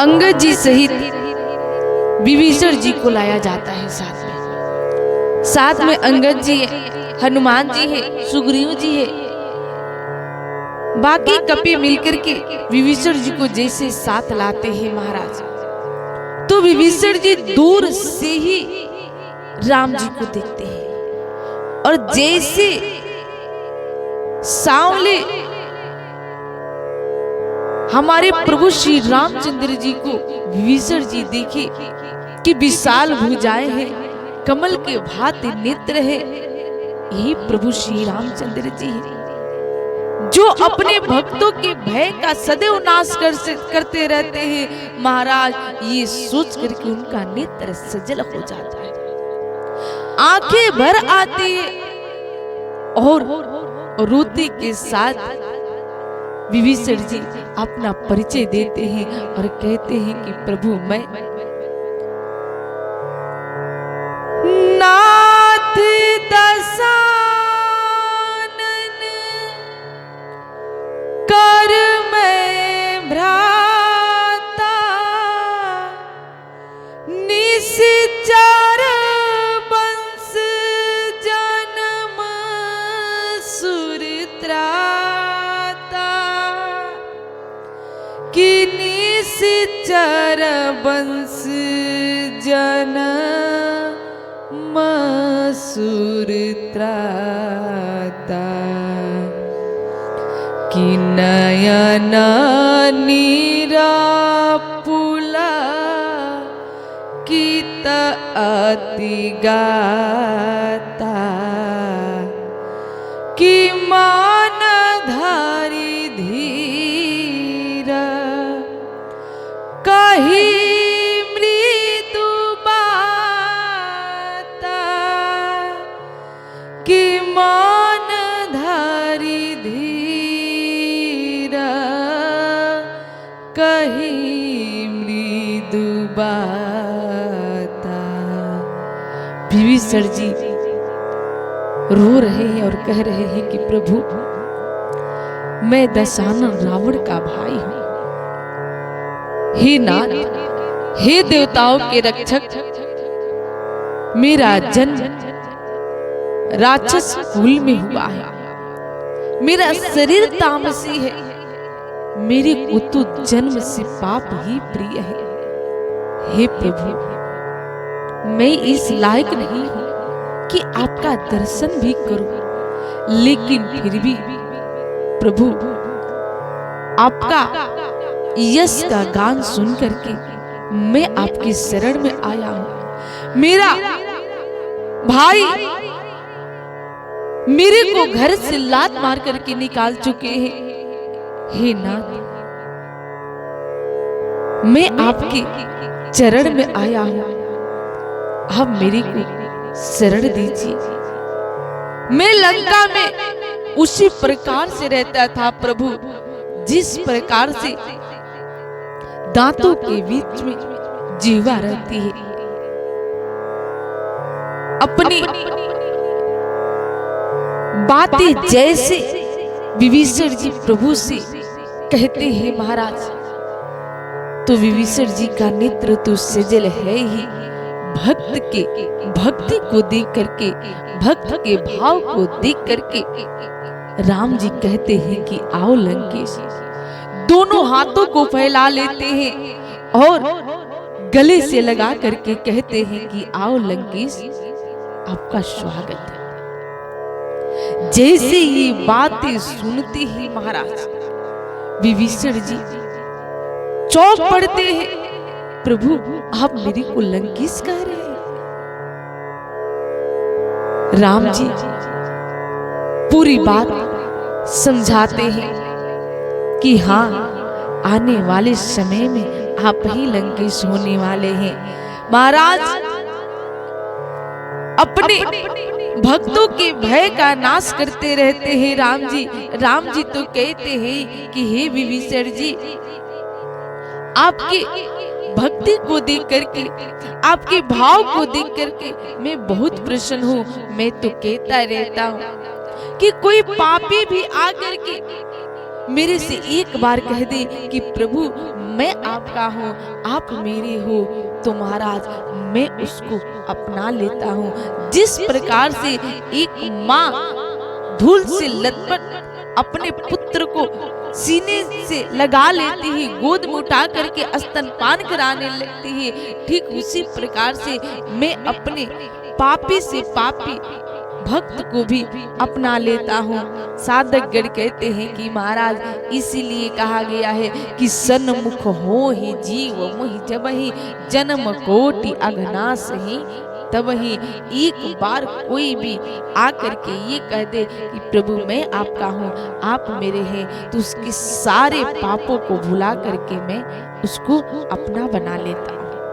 अंगद जी सहित विभीषण जी को लाया जाता है साथ में अंगद जी है, हनुमान जी है, सुग्रीव जी है। बाकी कपि मिलकर के विभीषण जी को जैसे साथ लाते हैं महाराज, तो विभीषण जी दूर से ही राम जी को देखते हैं और जैसे सांवले हमारे प्रभु श्री रामचंद्र जी को विभीषण जी देखे कि विशाल भुजाएं हैं, कमल के भांति नेत्र है, यही प्रभु श्री रामचंद्र जी है जो अपने भक्तों के भय का सदैव नाश करते रहते हैं। महाराज ये सोच करके उनका नेत्र सजल हो जाता है, आंखें भर आती है और रोते के साथ विभीषण जी अपना परिचय देते हैं और कहते हैं कि प्रभु मैं नाथ दशानन कर मैं भ्राता निश्चर वंश जन्म सुरत्राता कि निश्चर वंश जन्म सुरत्राता कि नयन निरापुला कित अति गाता कि मान धारी धीर कही मृदु बाता कि मान धारी धीर कही मृदु बाता। विभीषण जी रो रहे हैं और कह रहे हैं कि प्रभु मैं दशानन रावण का भाई हूं, हे नाथ, हे देवताओं के रक्षक, मेरा जन्म राक्षस कुल में हुआ है, मेरा शरीर तामसी है, मेरे को तो जन्म से पाप ही प्रिय है। हे प्रभु मैं इस लायक नहीं हूं कि आपका दर्शन भी करूं, लेकिन फिर भी प्रभु आपका यश का गान सुन करके मैं आपकी शरण में आया हूं। मेरा भाई मेरे को घर से लात मार करके निकाल चुके हैं। हे नाथ मैं आपके चरण में आया हूं, आप मेरे को शरण दीजिए। मैं लंका में उसी प्रकार से रहता था प्रभु जिस प्रकार से दांतों के बीच में जीवा रहती है। अपनी बातें जैसे विभीषण जी प्रभु से कहते हैं महाराज, तो विभीषण जी का नेत्र तो सजल है ही, भक्त के भक्ति को देख करके, भक्त के भाव को देख करके राम जी कहते हैं कि आओ लंकेश। दोनों हाथों को फैला लेते हैं और गले से लगा करके कहते हैं कि आओ लंकेश आपका स्वागत है। जैसे ये बातें सुनते ही महाराज विभीषण जी चौंक पड़ते हैं, प्रभु आप मेरे को लंकेश कह रहे हैं। राम जी पूरी बात समझाते हैं कि हाँ आने वाले समय में आप ही लंकेश होने वाले हैं। महाराज अपने भक्तों के भय का नाश करते रहते हैं राम जी। राम जी तो कहते हैं कि हे विभीषण जी, आपकी भक्ति को देख करके, आपके भाव को देख करके मैं बहुत प्रसन्न हूँ। मैं तो कहता रहता हूँ कि कोई पापी भी आकर के मेरे से एक बार कह दे कि प्रभु मैं आपका हूँ, आप मेरे हो, तो महाराज मैं उसको अपना लेता हूँ। जिस प्रकार से एक माँ धूल से लथपथ अपने पुत्र को सीने से लगा लेती है, गोद में उठा करके स्तनपान कराने लगती है, ठीक उसी प्रकार से मैं अपने पापी से पापी भक्त को भी अपना लेता हूँ। साधक गण कहते हैं कि महाराज इसीलिए कहा गया है कि सन्मुख हो ही जीव मोहि, जब ही जन्म कोटि अघनाश ही तब ही। एक बार कोई भी आकर के ये कह दे कि प्रभु मैं आपका हूँ, आप मेरे हैं, तो उसके सारे पापों को भुला करके मैं उसको अपना बना लेता हूँ।